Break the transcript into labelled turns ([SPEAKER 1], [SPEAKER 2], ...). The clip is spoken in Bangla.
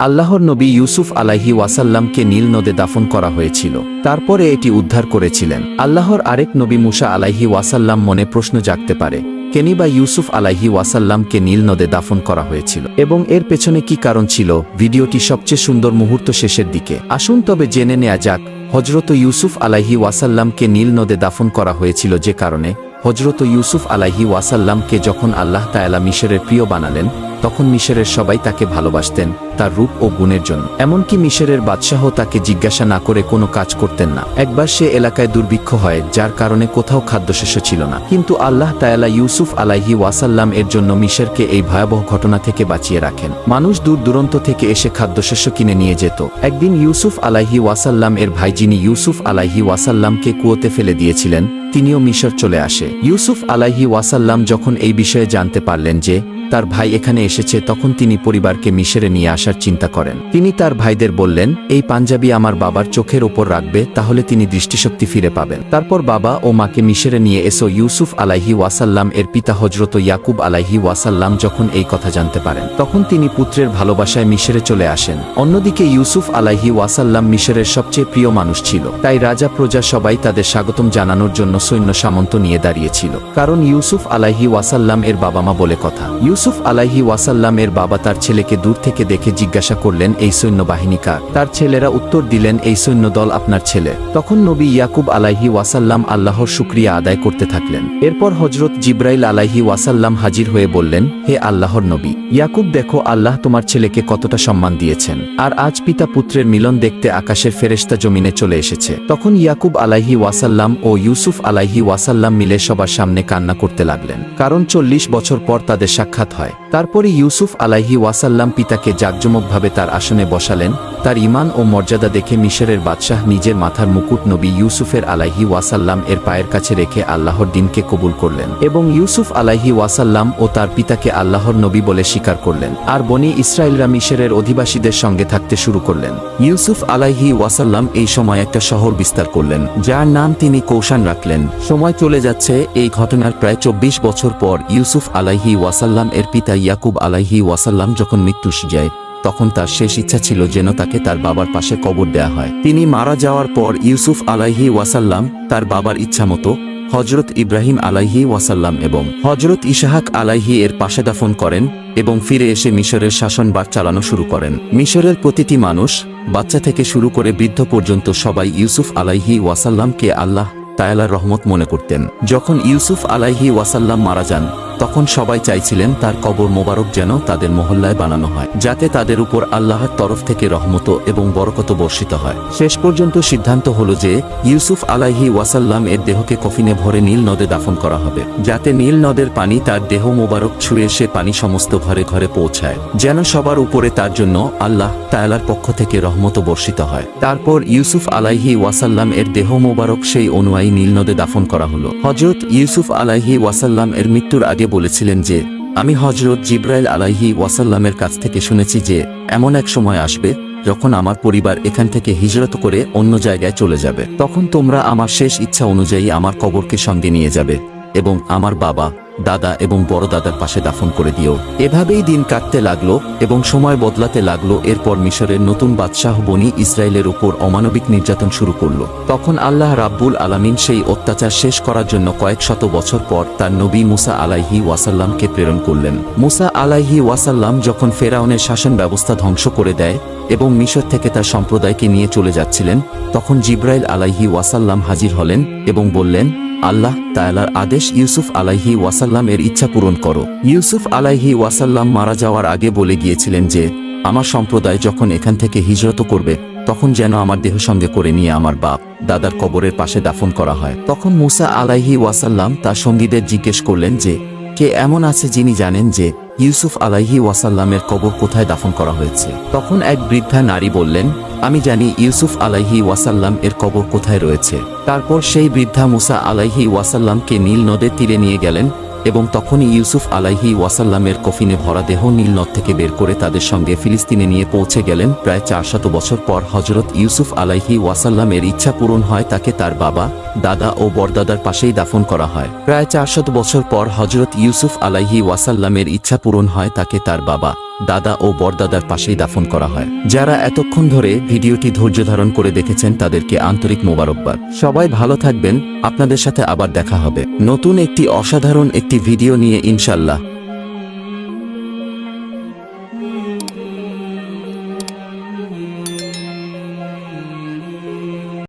[SPEAKER 1] আল্লাহর নবী ইউসুফ আলাইহি ওয়াসাল্লামকে নীল নদে দাফন করা হয়েছিল। তারপরে এটি উদ্ধার করেছিলেন। আল্লাহর আরেক নবী মুসা আলাইহি ওয়াসাল্লাম মনে প্রশ্ন জাগতে পারে, কেনই বা ইউসুফ আলাইহি ওয়াসাল্লামকে নীল নদে দাফন করা হয়েছিল এবং এর পেছনে কি কারণ ছিল? ভিডিওটি সবচেয়ে সুন্দর মুহূর্ত শেষের দিকে। আসুন তবে জেনে নেওয়া যাক হযরত ইউসুফ আলাইহি ওয়াসাল্লামকে নীল নদে দাফন করা হয়েছিল যে কারণে। হযরত ইউসুফ আলাইহি ওয়াসাল্লামকে যখন আল্লাহ তাআলা মিশরের প্রিয় বানালেন, তখন মিশরের সবাই তাকে ভালোবাসতেন তার রূপ ও গুণের জন্য। এমনকি মিশরের বাদশাহ তাকে জিজ্ঞাসা না করে কোনো কাজ করতেন না। একবার সে এলাকায় দুর্ভিক্ষ হয়, যার কারণে কোথাও খাদ্যশস্য ছিল না, কিন্তু আল্লাহ তাআলা ইউসুফ আলাইহি ওয়াসাল্লাম এর জন্য মিশরকে এই ভয়াবহ ঘটনা থেকে বাঁচিয়ে রাখেন। মানুষ দূর দূরান্ত থেকে এসে খাদ্যশস্য কিনে নিয়ে যেত। একদিন ইউসুফ আলাইহি ওয়াসাল্লাম এর ভাই, যিনি ইউসুফ আলাইহি ওয়াসাল্লামকে কুয়োতে ফেলে দিয়েছিলেন, তিনিও মিশর চলে আসে। ইউসুফ আলাইহি ওয়াসাল্লাম যখন এই বিষয়ে জানতে পারলেন যে তার ভাই এখানে এসেছে, তখন তিনি পরিবারকে মিশরে নিয়ে আসার চিন্তা করেন। তিনি তার ভাইদের বললেন, এই পাঞ্জাবি আমার বাবার চোখের ওপর রাখবে, তাহলে তিনি দৃষ্টিশক্তি ফিরে পাবেন। তারপর বাবা ও মাকে মিশরে নিয়ে এসো। ইউসুফ আলাইহি ওয়াসাল্লাম এর পিতা হযরত ইয়াকুব আলাইহি ওয়াসাল্লাম যখন এই কথা জানতে পারেন, তখন তিনি পুত্রের ভালোবাসায় মিশরে চলে আসেন। অন্যদিকে ইউসুফ আলাইহি ওয়াসাল্লাম মিশরের সবচেয়ে প্রিয় মানুষ ছিল, তাই রাজা প্রজা সবাই তাদের স্বাগতম জানানোর জন্য সৈন্য সামন্ত নিয়ে দাঁড়িয়েছিল। কারণ ইউসুফ আলাইহি ওয়াসাল্লাম এর বাবা মা বলে কথা। ইউসুফ আলাইহি ওয়াসাল্লাম এর বাবা তার ছেলেকে দূর থেকে দেখে জিজ্ঞাসা করলেন, এই সৈন্যবাহিনী কার? তার ছেলেরা উত্তর দিলেন, এই সৈন্যদল আপনার ছেলে। তখন নবী ইয়াকুব আলাইহি ওয়াসাল্লাম আল্লাহর শুকরিয়া আদায় করতে থাকলেন। এরপর হযরত জিবরাইল আলাইহি ওয়াসাল্লাম হাজির হয়ে বললেন, হে আল্লাহর নবী ইয়াকুব, দেখো আল্লাহ তোমার ছেলেকে কতটা সম্মান দিয়েছেন, আর আজ পিতা পুত্রের মিলন দেখতে আকাশের ফেরেশতা জমিনে চলে এসেছে। তখন ইয়াকুব আলাইহি ওয়াসাল্লাম ও ইউসুফ আলাইহি ওয়াসাল্লাম মিলে সবার সামনে কান্না করতে লাগলেন, কারণ 40 বছর পর তাদের সাক্ষাৎ হয়। তারপরে ইউসুফ আলাইহি ওয়াসাল্লাম পিতাকে জাঁকজমকভাবে তার আসনে বসালেন। তার ঈমান ও মর্যাদা দেখে মিশরের বাদশাহ নিজের মাথার মুকুট নবী ইউসুফের আলাইহি ওয়াসাল্লাম এর পায়ের কাছে রেখে আল্লাহর দ্বীনকে কবুল করলেন এবং ইউসুফ আলাইহি ওয়াসাল্লাম ও তার পিতাকে আল্লাহর নবী বলে স্বীকার করলেন। আর বনি ইসরাইলরা মিশরের অধিবাসীদের সঙ্গে থাকতে শুরু করলেন। ইউসুফ আলাইহি ওয়াসাল্লাম এই সময় একটা শহর বিস্তার করলেন, যার নাম তিনি কৌশান রাখলেন। সময় চলে যাচ্ছে। এই ঘটনার প্রায় 24 বছর পর ইউসুফ আলাইহি ওয়াসাল্লাম এর পিতা ইয়াকুব আলাইহি ওয়াসাল্লাম যখন মৃত্যু যায়, তখন তার শেষ ইচ্ছা ছিল যেন তাকে তার বাবার পাশে কবর দেয়া হয়। তিনি মারা যাওয়ার পর ইউসুফ আলাইহি ওয়াসাল্লাম তার বাবার ইচ্ছা মতো হযরত ইব্রাহিম আলাইহি ওয়াসাল্লাম এবং হযরত ইসহাক আলাইহি এর পাশে দাফন করেন এবং ফিরে এসে মিশরের শাসনভার চালানো শুরু করেন। মিশরের প্রতিটি মানুষ, বাচ্চা থেকে শুরু করে বৃদ্ধ পর্যন্ত সবাই ইউসুফ আলাইহি ওয়াসাল্লামকে আল্লাহ তাআলার রহমত মনে করতেন। যখন ইউসুফ আলাইহি ওয়াসাল্লাম মারা যান, তখন সবাই চাইছিলেন তার কবর মোবারক যেন তাদের মহল্লায় বানানো হয়, যাতে তাদের উপর আল্লাহর তরফ থেকে রহমত এবং বরকত বর্ষিত হয়। শেষ পর্যন্ত সিদ্ধান্ত হলো যে ইউসুফ আলাইহি ওয়াসাল্লাম এর দেহকে কফিনে ভরে নীল নদে দাফন করা হবে, যাতে নীল নদের পানি তার দেহ মোবারক ছুঁয়ে সে পানি সমস্ত ঘরে ঘরে পৌঁছায়, যেন সবার উপরে তার জন্য আল্লাহ তাআলার পক্ষ থেকে রহমত বর্ষিত হয়। তারপর ইউসুফ আলাইহি ওয়াসাল্লাম এর দেহ মোবারক সেই অনুযায়ী নীল নদে দাফন করা হলো। হযরত ইউসুফ আলাইহি ওয়াসাল্লাম এর মৃত্যুর আগে বলেছিলেন যে, আমি হযরত জিবরাইল আলাইহি ওয়াসাল্লামের কাছ থেকে শুনেছি যে এমন এক সময় আসবে যখন আমার পরিবার এখান থেকে হিজরত করে অন্য জায়গায় চলে যাবে। তখন তোমরা আমার শেষ ইচ্ছা অনুযায়ী আমার কবরকে সঙ্গে নিয়ে যাবে এবং আমার বাবা, দাদা এবং বড় দাদার পাশে দাফন করে দিও। এভাবেই দিন কাটতে লাগলো এবং সময় বদলাতে লাগলো। এরপর মিশরের নতুন বাদশাহ বনি ইসরায়েলের উপর অমানবিক নির্যাতন শুরু করলো। তখন আল্লাহ রাব্বুল আলামিন সেই অত্যাচার শেষ করার জন্য কয়েক শত বছর পর তার নবী মুসা আলাইহি ওয়াসাল্লামকে প্রেরণ করলেন। মুসা আলাইহি ওয়াসাল্লাম যখন ফেরাউনের শাসন ব্যবস্থা ধ্বংস করে দেয় এবং মিশর থেকে তার সম্প্রদায়কে নিয়ে চলে যাচ্ছিলেন, তখন জিবরাইল আলাইহি ওয়াসাল্লাম হাজির হলেন এবং বললেন, আল্লাহ তাআলার আদেশ, ইউসুফ আলাইহি ওয়াসাল্লাম এর ইচ্ছা পূরণ করো। ইউসুফ আলাইহি ওয়াসাল্লাম মারা যাওয়ার আগে বলে গিয়েছিলেন যে আমার সম্প্রদায় যখন এখান থেকে হিজরত করবে, তখন যেন আমার দেহ সঙ্গে করে নিয়ে আমার বাপ দাদার কবরের পাশে দাফন করা হয়। তখন মুসা আলাইহি ওয়াসাল্লাম তার সঙ্গীদের জিজ্ঞেস করলেন যে কে এমন আছে যিনি জানেন যে ইউসুফ আলাইহি ওয়াসাল্লামের কবর কোথায় দাফন করা হয়েছে। তখন এক বৃদ্ধা নারী বললেন, আমি জানি ইউসুফ আলাইহি ওয়াসাল্লাম এর কবর কোথায় রয়েছে। তারপর সেই বৃদ্ধা মুসা আলাইহি ওয়াসাল্লামকে নীল নদের তীরে নিয়ে গেলেন এবং তখনই ইউসুফ আলাইহি ওয়াসাল্লামের কফিনে ভরা দেহ নীল নদ থেকে বের করে তাদের সঙ্গে ফিলিস্তিনে নিয়ে পৌঁছে গেলেন। প্রায় 400 বছর পর হযরত ইউসুফ আলাইহি ওয়াসাল্লামের ইচ্ছা পূরণ হয়, তাকে তার বাবা, দাদা ও বড়দাদার পাশেই দাফন করা হয়। প্রায় 400 বছর পর হযরত ইউসুফ আলাইহি ওয়াসাল্লামের ইচ্ছা পূরণ হয়, তাকে তার বাবা, দাদা ও বড়দাদার পাশেই দাফন করা হয়। যারা এতক্ষণ ধরে ভিডিওটি ধৈর্য ধারণ করে দেখেছেন তাদেরকে আন্তরিক মোবারকবাদ। সবাই ভালো থাকবেন, আপনাদের সাথে আবার দেখা হবে নতুন একটি অসাধারণ একটি ভিডিও নিয়ে ইনশাল্লাহ।